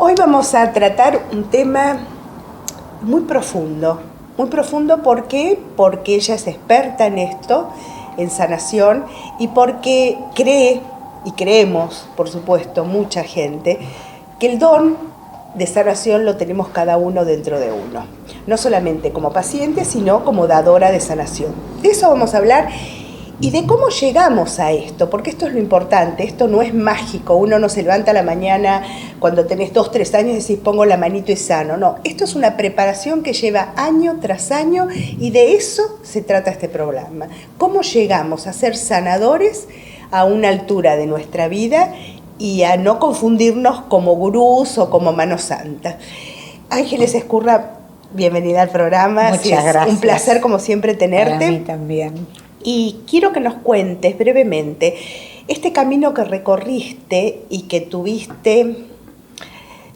Hoy vamos a tratar un tema muy profundo. Muy profundo, ¿por qué? Porque ella es experta en esto, en sanación, y porque cree, y creemos, por supuesto, mucha gente, que el don de sanación lo tenemos cada uno dentro de uno. No solamente como paciente, sino como dadora de sanación. De eso vamos a hablar y de cómo llegamos a esto, porque esto es lo importante, esto no es mágico, uno no se levanta a la mañana cuando tenés 2, 3 años y decís pongo la manito y sano, no, esto es una preparación que lleva año tras año y de eso se trata este programa. ¿Cómo llegamos a ser sanadores a una altura de nuestra vida y a no confundirnos como gurús o como manos santas? Ángeles Ezcurra, bienvenida al programa. Muchas gracias. Un placer como siempre tenerte. Para mí también. Y quiero que nos cuentes brevemente este camino que recorriste y que tuviste.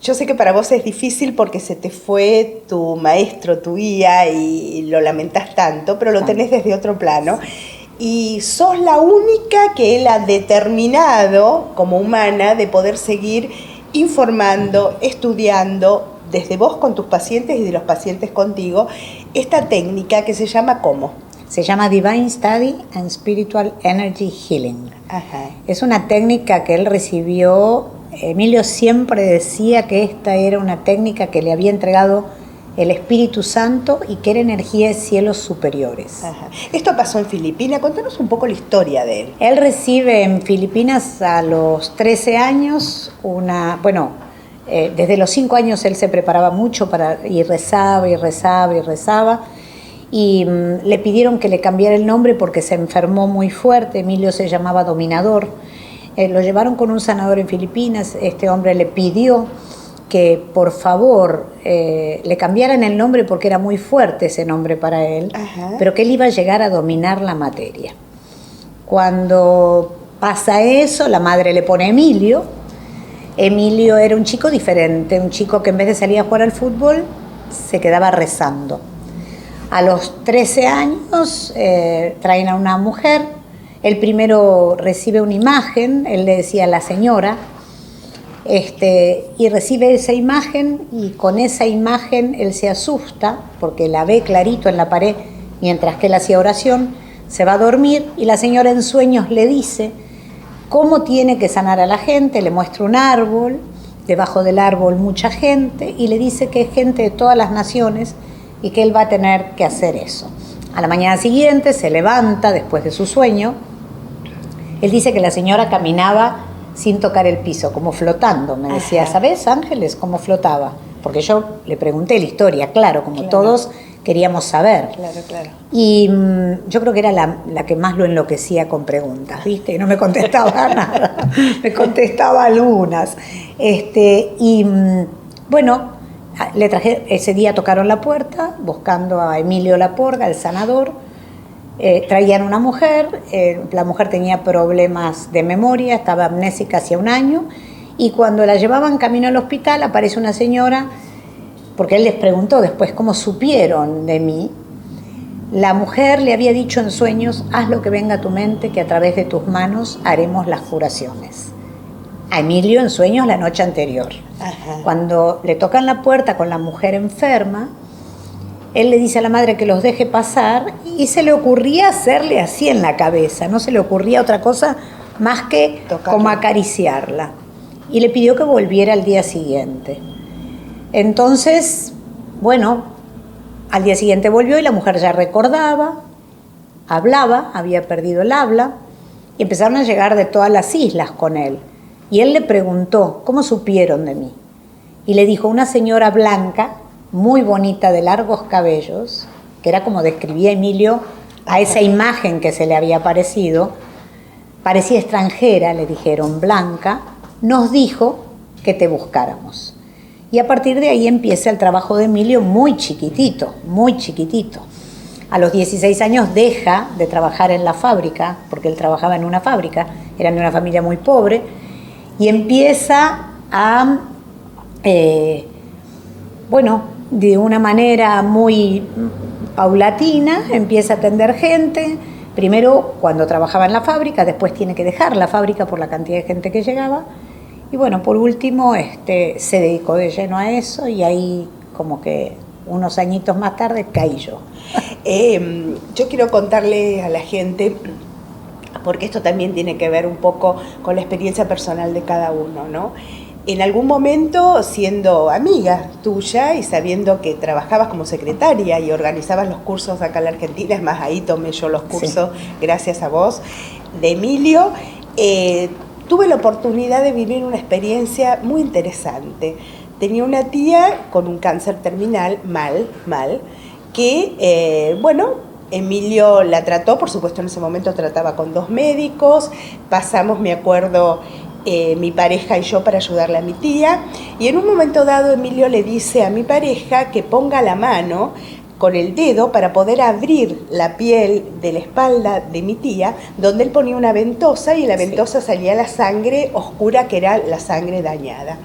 Yo sé que para vos es difícil porque se te fue tu maestro, tu guía, y lo lamentás tanto, pero lo tenés desde otro plano. Y sos la única que él ha determinado como humana de poder seguir informando, estudiando, desde vos con tus pacientes y de los pacientes contigo, esta técnica que se llama ¿cómo? Se llama Divine Study and Spiritual Energy Healing. Ajá. Es una técnica que él recibió. Emilio siempre decía que esta era una técnica que le había entregado el Espíritu Santo y que era energía de cielos superiores. Ajá. Esto pasó en Filipinas. Contanos un poco la historia de él. Él recibe en Filipinas a los 13 años desde los 5 años él se preparaba mucho y rezaba y rezaba y rezaba. Y le pidieron que le cambiara el nombre porque se enfermó muy fuerte. Emilio se llamaba Dominador. Lo llevaron con un sanador en Filipinas. Este hombre le pidió que por favor le cambiaran el nombre porque era muy fuerte ese nombre para él. Ajá. Pero que él iba a llegar a dominar la materia. Cuando pasa eso, la madre le pone Emilio. Emilio era un chico diferente, un chico que en vez de salir a jugar al fútbol se quedaba rezando. A los 13 años traen a una mujer. Él primero recibe una imagen, él le decía a la señora, y recibe esa imagen, y con esa imagen él se asusta porque la ve clarito en la pared mientras que él hacía oración. Se va a dormir y la señora en sueños le dice cómo tiene que sanar a la gente. Le muestra un árbol, debajo del árbol mucha gente, y le dice que es gente de todas las naciones y que él va a tener que hacer eso. A la mañana siguiente se levanta después de su sueño. Él dice que la señora caminaba sin tocar el piso, como flotando. Me decía, ajá, ¿sabes, Ángeles, cómo flotaba? Porque yo le pregunté la historia, claro, como claro, todos queríamos saber. Claro. Y yo creo que era la que más lo enloquecía con preguntas, ¿viste? Y no me contestaba nada, me contestaba algunas. Le traje, ese día tocaron la puerta buscando a Emilio Laporga, el sanador. Traían una mujer, la mujer tenía problemas de memoria, estaba amnésica hacía un año, y cuando la llevaban camino al hospital aparece una señora, porque él les preguntó después cómo supieron de mí. La mujer le había dicho en sueños, haz lo que venga a tu mente, que a través de tus manos haremos las curaciones. A Emilio en sueños la noche anterior. Ajá. Cuando le tocan la puerta con la mujer enferma, él le dice a la madre que los deje pasar y se le ocurría hacerle así en la cabeza, no se le ocurría otra cosa más que tocarla, como acariciarla. Y le pidió que volviera al día siguiente. Entonces, al día siguiente volvió y la mujer ya recordaba, hablaba, había perdido el habla, y empezaron a llegar de todas las islas con él. Y él le preguntó, ¿cómo supieron de mí? Y le dijo, una señora blanca, muy bonita, de largos cabellos, que era como describía Emilio a esa imagen que se le había aparecido, parecía extranjera, le dijeron, blanca, nos dijo que te buscáramos. Y a partir de ahí empieza el trabajo de Emilio muy chiquitito, muy chiquitito. A los 16 años deja de trabajar en la fábrica, porque él trabajaba en una fábrica, eran de una familia muy pobre, y empieza a, de una manera muy paulatina, empieza a atender gente. Primero cuando trabajaba en la fábrica, después tiene que dejar la fábrica por la cantidad de gente que llegaba, Y bueno, por último, se dedicó de lleno a eso y ahí como que unos añitos más tarde caí yo. Yo quiero contarle a la gente, porque esto también tiene que ver un poco con la experiencia personal de cada uno, ¿no? En algún momento, siendo amiga tuya y sabiendo que trabajabas como secretaria y organizabas los cursos acá en la Argentina, es más, ahí tomé yo los cursos, sí, gracias a vos, de Emilio, tuve la oportunidad de vivir una experiencia muy interesante. Tenía una tía con un cáncer terminal, mal, que, Emilio la trató, por supuesto en ese momento trataba con 2 médicos, pasamos, me acuerdo, mi pareja y yo para ayudarle a mi tía, y en un momento dado Emilio le dice a mi pareja que ponga la mano con el dedo para poder abrir la piel de la espalda de mi tía, donde él ponía una ventosa y en la ventosa salía la sangre oscura, que era la sangre dañada.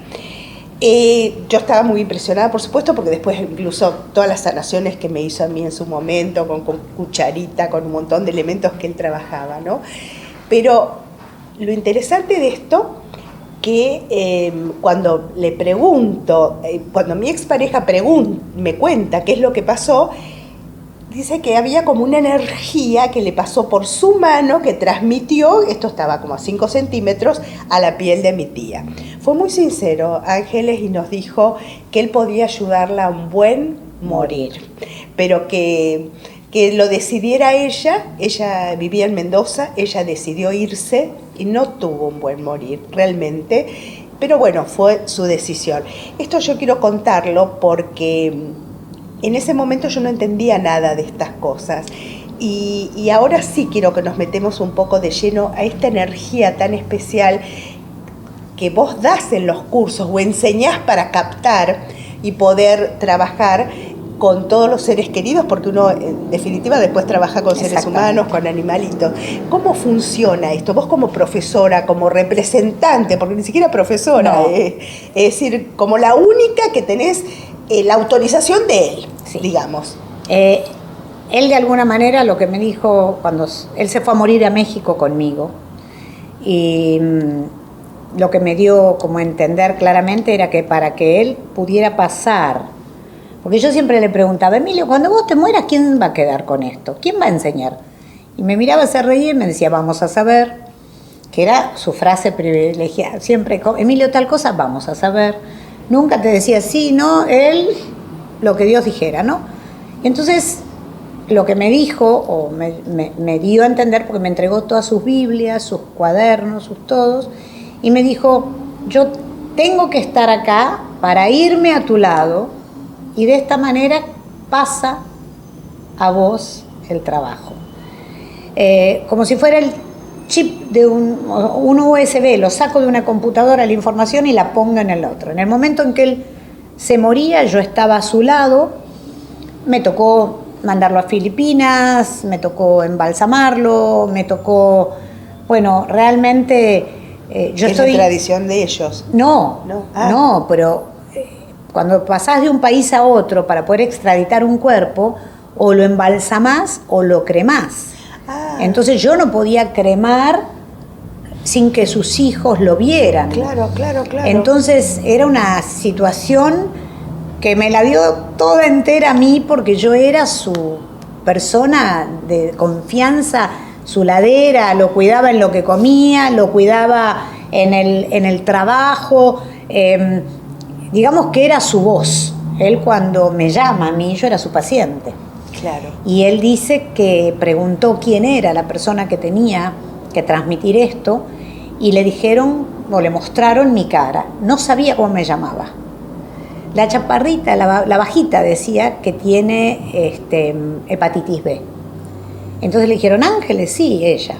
Yo estaba muy impresionada, por supuesto, porque después incluso todas las sanaciones que me hizo a mí en su momento, con cucharita, con un montón de elementos que él trabajaba, ¿no? Pero lo interesante de esto, que cuando le pregunto, cuando mi expareja me cuenta qué es lo que pasó, dice que había como una energía que le pasó por su mano, que transmitió, esto estaba como a 5 centímetros, a la piel de mi tía. Fue muy sincero, Ángeles, y nos dijo que él podía ayudarla a un buen morir, pero que lo decidiera ella vivía en Mendoza, ella decidió irse y no tuvo un buen morir realmente, pero bueno, fue su decisión. Esto yo quiero contarlo porque en ese momento yo no entendía nada de estas cosas y ahora sí quiero que nos metemos un poco de lleno a esta energía tan especial que vos das en los cursos o enseñás para captar y poder trabajar con todos los seres queridos, porque uno en definitiva después trabaja con seres humanos, con animalitos. ¿Cómo funciona esto? Vos como profesora, como representante, porque ni siquiera profesora, no, es decir, como la única que tenés la autorización de él, sí, digamos. Él de alguna manera lo que me dijo cuando él se fue a morir a México conmigo, y lo que me dio como a entender claramente era que para que él pudiera pasar, porque yo siempre le preguntaba, Emilio, cuando vos te mueras, ¿quién va a quedar con esto? ¿Quién va a enseñar? Y me miraba, se reía y me decía, vamos a saber, que era su frase privilegiada, siempre, Emilio, tal cosa, vamos a saber. Nunca te decía sí, no, él, lo que Dios dijera, ¿no? Y entonces, lo que me dijo, o me dio a entender, porque me entregó todas sus Biblias, sus cuadernos, sus todos, y me dijo, yo tengo que estar acá para irme a tu lado, y de esta manera pasa a vos el trabajo. Como si fuera el chip de un USB, lo saco de una computadora la información y la pongo en el otro. En el momento en que él se moría, yo estaba a su lado, me tocó mandarlo a Filipinas, me tocó embalsamarlo, me tocó, bueno, realmente yo ¿Es estoy... la tradición de ellos? No, pero cuando pasás de un país a otro para poder extraditar un cuerpo, o lo embalsamás o lo cremás. Entonces yo no podía cremar sin que sus hijos lo vieran. Claro. Entonces era una situación que me la dio toda entera a mí, porque yo era su persona de confianza, su ladera, lo cuidaba en lo que comía, lo cuidaba en el trabajo, digamos que era su voz. Él cuando me llama a mí, yo era su paciente. Claro. Y él dice que preguntó quién era la persona que tenía que transmitir esto, y le dijeron, o le mostraron mi cara. No sabía cómo me llamaba. La chaparrita, la bajita, decía que tiene hepatitis B. Entonces le dijeron, Ángeles, sí, ella.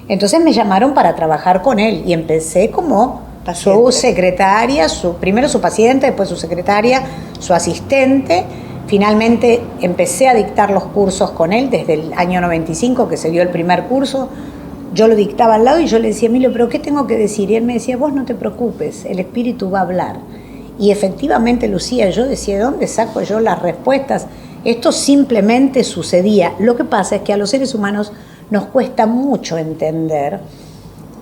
Entonces me llamaron para trabajar con él y empecé como paciente. Su secretaria, primero su paciente, después su secretaria, su asistente. Finalmente empecé a dictar los cursos con él desde el año 95, que se dio el primer curso. Yo lo dictaba al lado y yo le decía, Emilio, ¿pero qué tengo que decir? Y él me decía, vos no te preocupes, el espíritu va a hablar. Y efectivamente, Lucía, yo decía, ¿de dónde saco yo las respuestas? Esto simplemente sucedía. Lo que pasa es que a los seres humanos nos cuesta mucho entender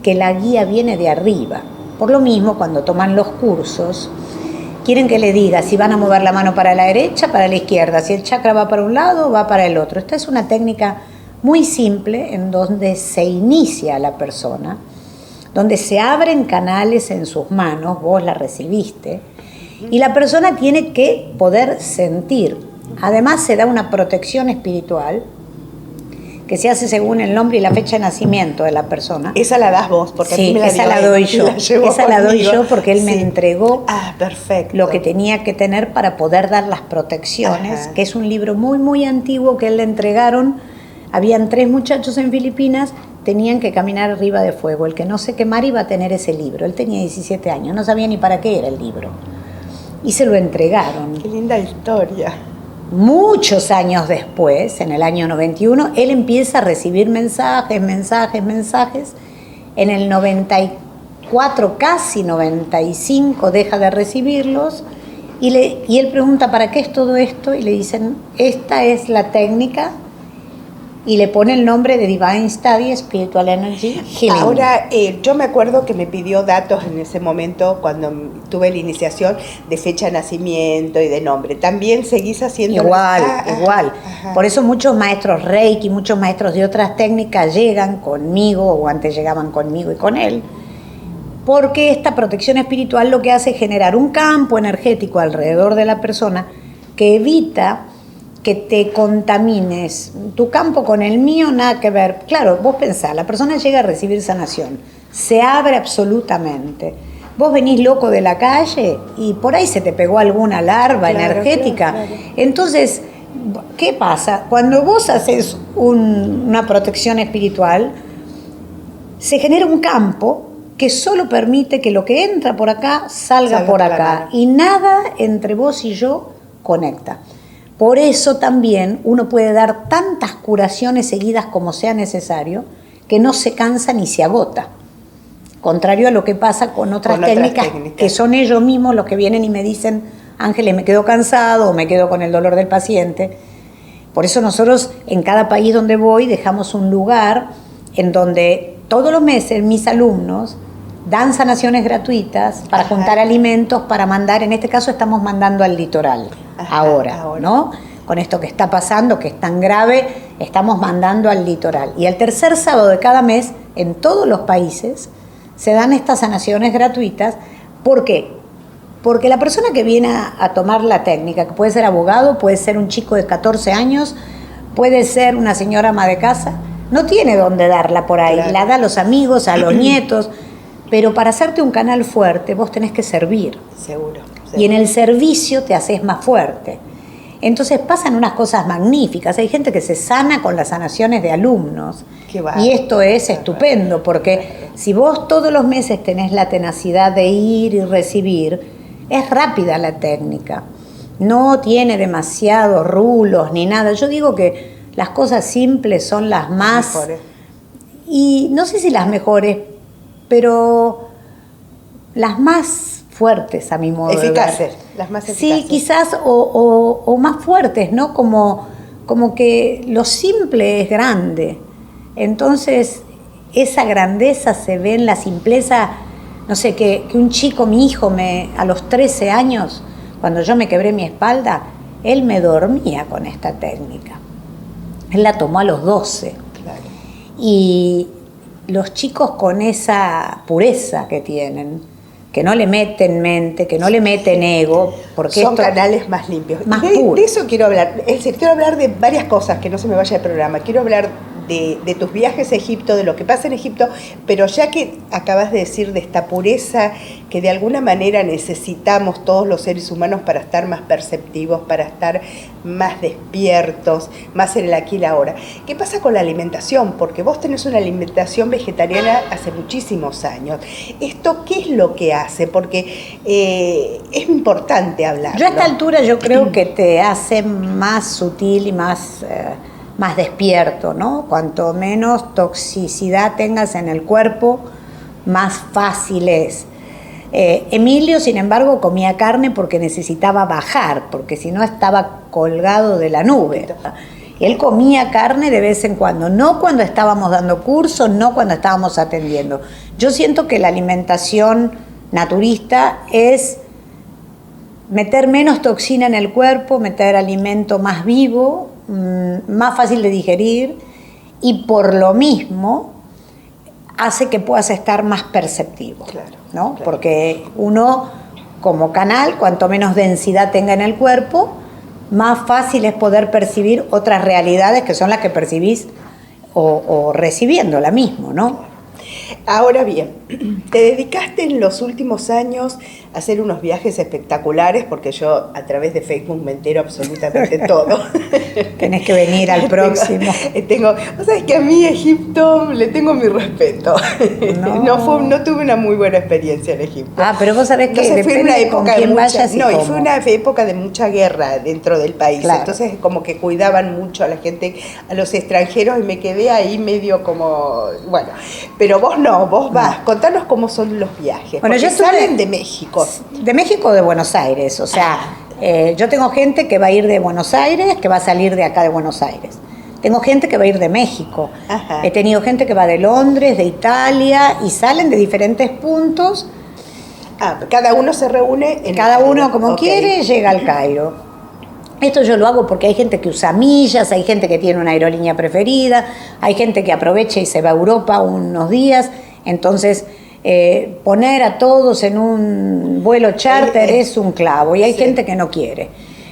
que la guía viene de arriba. Por lo mismo, cuando toman los cursos, quieren que le diga si van a mover la mano para la derecha, para la izquierda, si el chakra va para un lado o va para el otro. Esta es una técnica muy simple en donde se inicia a la persona, donde se abren canales en sus manos, vos la recibiste, y la persona tiene que poder sentir. Además se da una protección espiritual que se hace según el nombre y la fecha de nacimiento de la persona. Esa la das vos, porque sí, a mí me la esa la doy yo. Esa la doy yo porque él me entregó perfecto. Lo que tenía que tener para poder dar las protecciones, Ajá. que es un libro muy, muy antiguo que él le entregaron. Habían 3 muchachos en Filipinas, tenían que caminar arriba de fuego. El que no se quemara iba a tener ese libro. Él tenía 17 años, no sabía ni para qué era el libro. Y se lo entregaron. Qué linda historia. Muchos años después, en el año 91, él empieza a recibir mensajes. En el 94, casi 95, deja de recibirlos. Y él pregunta, ¿para qué es todo esto? Y le dicen, esta es la técnica. Y le pone el nombre de Divine Study Spiritual Energy Healing. Ahora, yo me acuerdo que me pidió datos en ese momento cuando tuve la iniciación de fecha de nacimiento y de nombre. ¿También seguís haciendo? Igual. Ajá. Por eso muchos maestros Reiki, muchos maestros de otras técnicas llegan conmigo, o antes llegaban conmigo y con él, porque esta protección espiritual lo que hace es generar un campo energético alrededor de la persona que evita que te contamines. Tu campo con el mío, nada que ver. Claro, vos pensás, la persona llega a recibir sanación, se abre absolutamente. Vos venís loco de la calle y por ahí se te pegó alguna larva energética. Claro. Entonces, ¿qué pasa? Cuando vos haces una protección espiritual, se genera un campo que solo permite que lo que entra por acá salga por acá. Y nada entre vos y yo conecta. Por eso también uno puede dar tantas curaciones seguidas como sea necesario, que no se cansa ni se agota. Contrario a lo que pasa con otras técnicas, que son ellos mismos los que vienen y me dicen, Ángeles, me quedo cansado o me quedo con el dolor del paciente. Por eso nosotros en cada país donde voy dejamos un lugar en donde todos los meses mis alumnos dan sanaciones gratuitas para juntar alimentos, para mandar, en este caso estamos mandando al litoral. Ahora, ¿no? Con esto que está pasando, que es tan grave, estamos mandando al litoral. Y el tercer sábado de cada mes, en todos los países, se dan estas sanaciones gratuitas. ¿Por qué? Porque la persona que viene a tomar la técnica, que puede ser abogado, puede ser un chico de 14 años, puede ser una señora ama de casa, no tiene dónde darla por ahí. Claro. La da a los amigos, a los nietos. Pero para hacerte un canal fuerte, vos tenés que servir. Seguro. Y en el servicio te haces más fuerte. Entonces pasan unas cosas magníficas. Hay gente que se sana con las sanaciones de alumnos. Y esto es estupendo, porque si vos todos los meses tenés la tenacidad de ir y recibir, es rápida la técnica. No tiene demasiados rulos ni nada. Yo digo que las cosas simples son las más... mejores. Y no sé si las mejores, pero las más fuertes a mi modo de ver. Eficaces, las más eficaces. Sí, quizás, o más fuertes, ¿no? Como que lo simple es grande. Entonces, esa grandeza se ve en la simpleza. No sé, que un chico, mi hijo, a los 13 años, cuando yo me quebré mi espalda, él me dormía con esta técnica. Él la tomó a los 12. Claro. Y los chicos con esa pureza que tienen, que no le meten mente, que no le meten ego, porque son canales más limpios. Más de eso quiero hablar. Es decir, quiero hablar de varias cosas, que no se me vaya el programa. Quiero hablar de tus viajes a Egipto, de lo que pasa en Egipto, pero ya que acabas de decir de esta pureza que de alguna manera necesitamos todos los seres humanos para estar más perceptivos, para estar más despiertos, más en el aquí y la ahora. ¿Qué pasa con la alimentación? Porque vos tenés una alimentación vegetariana hace muchísimos años. ¿Esto qué es lo que hace? Porque es importante hablarlo. Yo a esta altura yo creo que te hace más sutil y más despierto, ¿no? Cuanto menos toxicidad tengas en el cuerpo, más fácil es. Emilio, sin embargo, comía carne porque necesitaba bajar, porque si no estaba colgado de la nube. Él comía carne de vez en cuando, no cuando estábamos dando cursos, no cuando estábamos atendiendo. Yo siento que la alimentación naturista, es meter menos toxina en el cuerpo, meter alimento más vivo, más fácil de digerir, y por lo mismo hace que puedas estar más perceptivo, claro, ¿no? Claro. Porque uno, como canal, cuanto menos densidad tenga en el cuerpo, más fácil es poder percibir otras realidades que son las que percibís o recibiéndola mismo, ¿no? Ahora bien, te dedicaste en los últimos años a hacer unos viajes espectaculares, porque yo a través de Facebook me entero absolutamente todo. Tenés que venir al próximo. Vos sabés que a mí Egipto le tengo mi respeto. No tuve una muy buena experiencia en Egipto. Ah, pero vos sabés que fue depende una con época quién de mucha, vayas y no, y cómo. fue una época de mucha guerra dentro del país. Claro. Entonces como que cuidaban mucho a la gente, a los extranjeros, y me quedé ahí medio como, bueno, pero vos no, vos vas, contanos cómo son los viajes. Bueno, porque yo estuve salen de México. De México o de Buenos Aires, o sea, yo tengo gente que va a ir de Buenos Aires, que va a salir de acá de Buenos Aires. Tengo gente que va a ir de México. Ajá. He tenido gente que va de Londres, de Italia, y salen de diferentes puntos. Cada uno se reúne en Cada el uno Cairo. como quiere llega al Cairo. Esto yo lo hago porque hay gente que usa millas, hay gente que tiene una aerolínea preferida, hay gente que aprovecha y se va a Europa unos días. Entonces, poner a todos en un vuelo charter es un clavo, y hay gente que no quiere.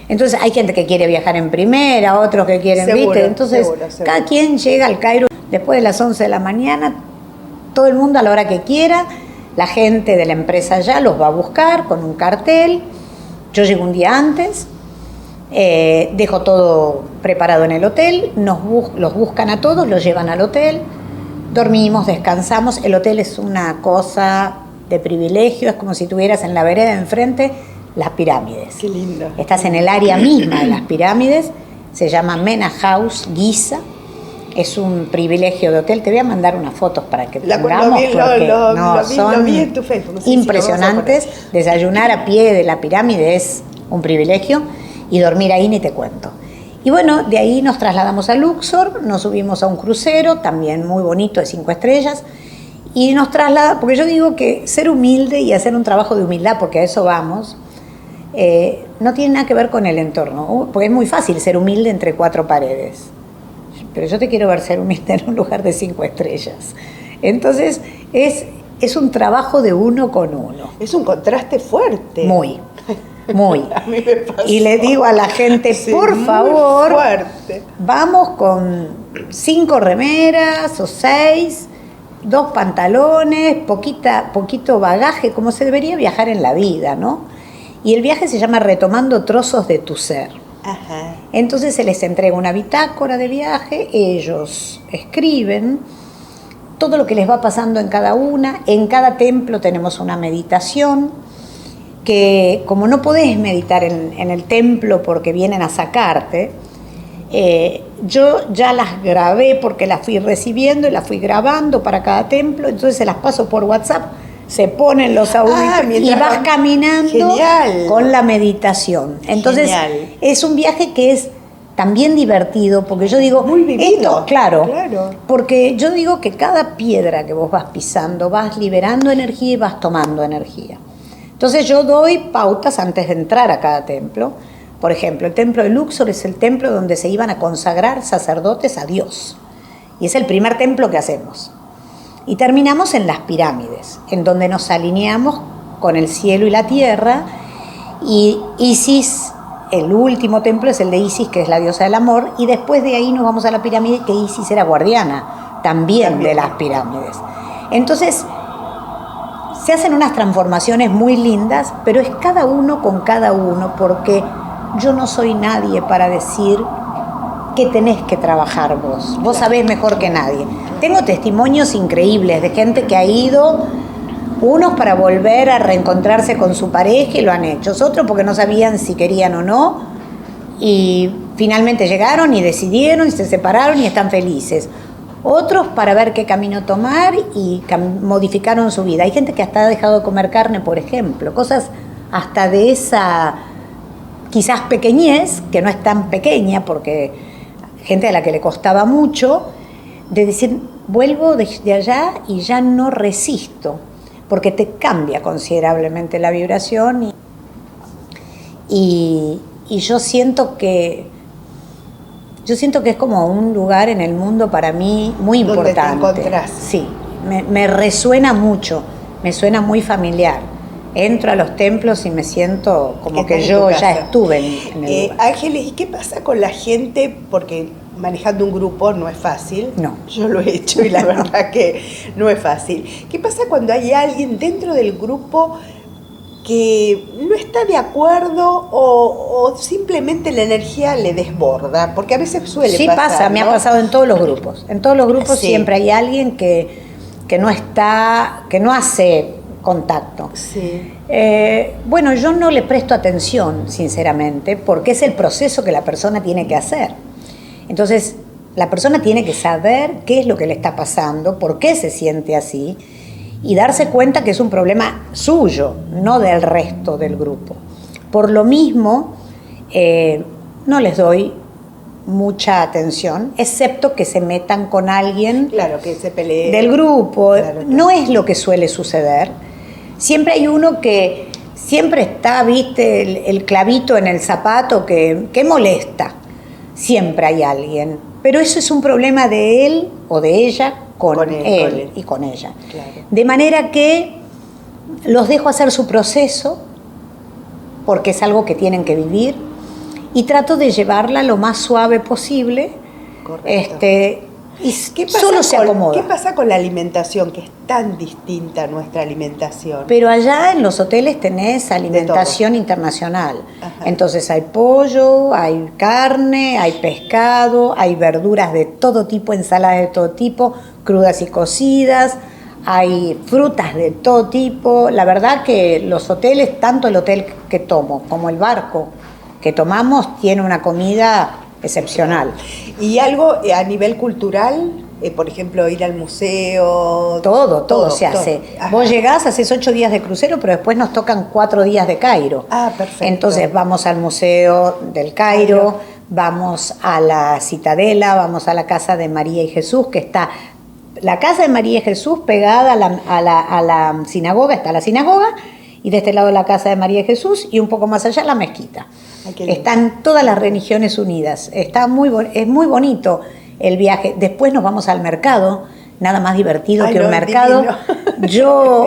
Entonces hay gente que quiere viajar en primera, otros que quieren, Seguro, ¿viste? Entonces seguro. cada quien llega al Cairo después de las 11 de la mañana, todo el mundo a la hora que quiera, la gente de la empresa ya los va a buscar con un cartel. Yo llego un día antes, dejo todo preparado en el hotel, los buscan a todos, los llevan al hotel, dormimos, descansamos. El hotel es una cosa de privilegio, es como si tuvieras en la vereda enfrente las pirámides. Qué lindo. Estás en el área misma de las pirámides, se llama Mena House Giza, es un privilegio de hotel. Te voy a mandar unas fotos para que tengamos, porque lo vi en tu Facebook. Sí, impresionantes. Desayunar a pie de la pirámide es un privilegio, y dormir ahí ni te cuento. Y bueno, de ahí nos trasladamos a Luxor, nos subimos a un crucero, también muy bonito, de 5 estrellas, y nos traslada, porque yo digo que ser humilde y hacer un trabajo de humildad, porque a eso vamos, no tiene nada que ver con el entorno, porque es muy fácil ser humilde entre 4 paredes, pero yo te quiero ver ser humilde en un lugar de 5 estrellas. Entonces, es un trabajo de uno con uno. Es un contraste fuerte. Muy. A mí me pasó. Y le digo a la gente, Sí, por muy favor, fuerte. vamos con 5 remeras o 6, 2 pantalones, poquito bagaje, como se debería viajar en la vida, ¿no? Y el viaje se llama Retomando Trozos de tu Ser. Ajá. Entonces se les entrega una bitácora de viaje, ellos escriben todo lo que les va pasando en cada una. En cada templo tenemos una meditación, que como no podés meditar en el templo porque vienen a sacarte, yo ya las grabé porque las fui recibiendo y las fui grabando para cada templo, entonces se las paso por WhatsApp, se ponen los audífonos y vas caminando. Genial. Con la meditación. Entonces Genial. es un viaje que es también divertido, porque yo digo, Muy vivido. esto, claro, Claro. porque yo digo que cada piedra que vos vas pisando, vas liberando energía y vas tomando energía. Entonces yo doy pautas antes de entrar a cada templo. Por ejemplo, el templo de Luxor es el templo donde se iban a consagrar sacerdotes a Dios. Y es el primer templo que hacemos. Y terminamos en las pirámides, en donde nos alineamos con el cielo y la tierra. Y Isis, el último templo es el de Isis, que es la diosa del amor. Y después de ahí nos vamos a la pirámide, que Isis era guardiana también de las pirámides. Entonces se hacen unas transformaciones muy lindas, pero es cada uno con cada uno, porque yo no soy nadie para decir que tenés que trabajar vos. Vos sabés mejor que nadie. Tengo testimonios increíbles de gente que ha ido, unos para volver a reencontrarse con su pareja y lo han hecho, otros porque no sabían si querían o no, y finalmente llegaron y decidieron y se separaron y están felices. Otros para ver qué camino tomar y modificaron su vida. Hay gente que hasta ha dejado de comer carne, por ejemplo. Cosas hasta de esa, quizás pequeñez, que no es tan pequeña, porque gente a la que le costaba mucho, de decir, vuelvo de allá y ya no resisto. porque te cambia considerablemente la vibración y yo siento que es como un lugar en el mundo para mí muy importante. ¿Dónde te encontrás? Sí, me resuena mucho, me suena muy familiar. Entro a los templos y me siento como que yo ya estuve en el lugar. Ángeles, ¿y qué pasa con la gente? Porque manejando un grupo no es fácil. No. Yo lo he hecho y la verdad que no es fácil. ¿Qué pasa cuando hay alguien dentro del grupo que no está de acuerdo o simplemente la energía le desborda? Porque a veces suele pasar. Sí pasa, ¿no? Me ha pasado en todos los grupos. En todos los grupos sí. Siempre hay alguien que no hace contacto. Sí. Bueno, yo no le presto atención, sinceramente, porque es el proceso que la persona tiene que hacer. Entonces, la persona tiene que saber qué es lo que le está pasando, por qué se siente así, y darse cuenta que es un problema suyo, no del resto del grupo. Por lo mismo, no les doy mucha atención, excepto que se metan con alguien, claro, que se pelee del grupo. Claro. No es lo que suele suceder. Siempre hay uno que siempre está, viste, el clavito en el zapato que molesta. Siempre hay alguien. Pero eso es un problema de él o de ella con él y con ella. Claro. De manera que los dejo hacer su proceso, porque es algo que tienen que vivir, y trato de llevarla lo más suave posible. Correcto. Y solo se acomoda. ¿Qué pasa con la alimentación, que es tan distinta a nuestra alimentación? Pero allá en los hoteles tenés alimentación internacional. Ajá. Entonces hay pollo, hay carne, hay pescado, hay verduras de todo tipo, ensaladas de todo tipo, crudas y cocidas, hay frutas de todo tipo. La verdad que los hoteles, tanto el hotel que tomo como el barco que tomamos, tiene una comida excepcional. ¿Y algo a nivel cultural? Por ejemplo, ir al museo. Todo se hace. Ajá. Vos llegás, haces 8 días de crucero, pero después nos tocan 4 días de Cairo. Ah, perfecto. Entonces vamos al Museo del Cairo, vamos a la Citadela, vamos a la Casa de María y Jesús, que está la Casa de María y Jesús pegada a la sinagoga, está la sinagoga, y de este lado la Casa de María y Jesús, y un poco más allá la mezquita. Están todas las religiones unidas. Es muy bonito el viaje. Después nos vamos al mercado, nada más divertido que un mercado.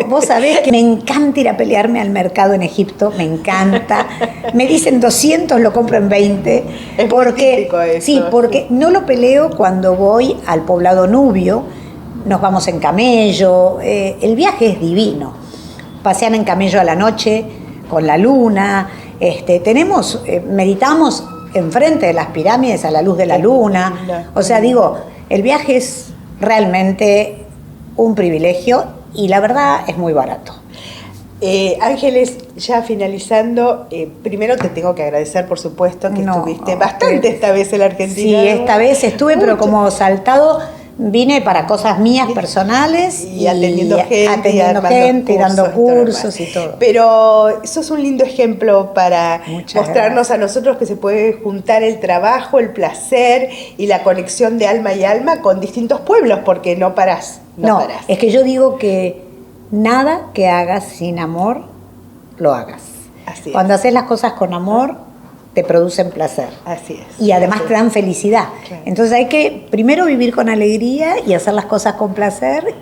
Vos sabés que me encanta ir a pelearme al mercado en Egipto, me encanta. Me dicen 200, lo compro en 20. Es muy típico eso. Sí, porque no lo peleo cuando voy al poblado nubio, nos vamos en camello, el viaje es divino. Pasean en camello a la noche, con la luna. Meditamos enfrente de las pirámides a la luz de la luna. O sea, el viaje es realmente un privilegio y la verdad es muy barato. Ángeles, ya finalizando, primero te tengo que agradecer, por supuesto, que estuviste bastante esta vez en la Argentina. Sí, esta vez estuve, pero como saltado. Vine para cosas mías personales y atendiendo gente y dando cursos y todo. Pero sos un lindo ejemplo para mostrarnos gracias. A nosotros que se puede juntar el trabajo, el placer y la conexión de alma y alma con distintos pueblos, porque no parás. No, es que yo digo que nada que hagas sin amor, lo hagas. Así Cuando haces las cosas con amor, te producen placer. Así es. Y además te dan felicidad. Claro. Entonces hay que primero vivir con alegría y hacer las cosas con placer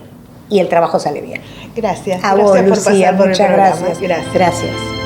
y el trabajo sale bien. Gracias. A vos, por Lucía, pasar por el muchas programa. gracias. Gracias.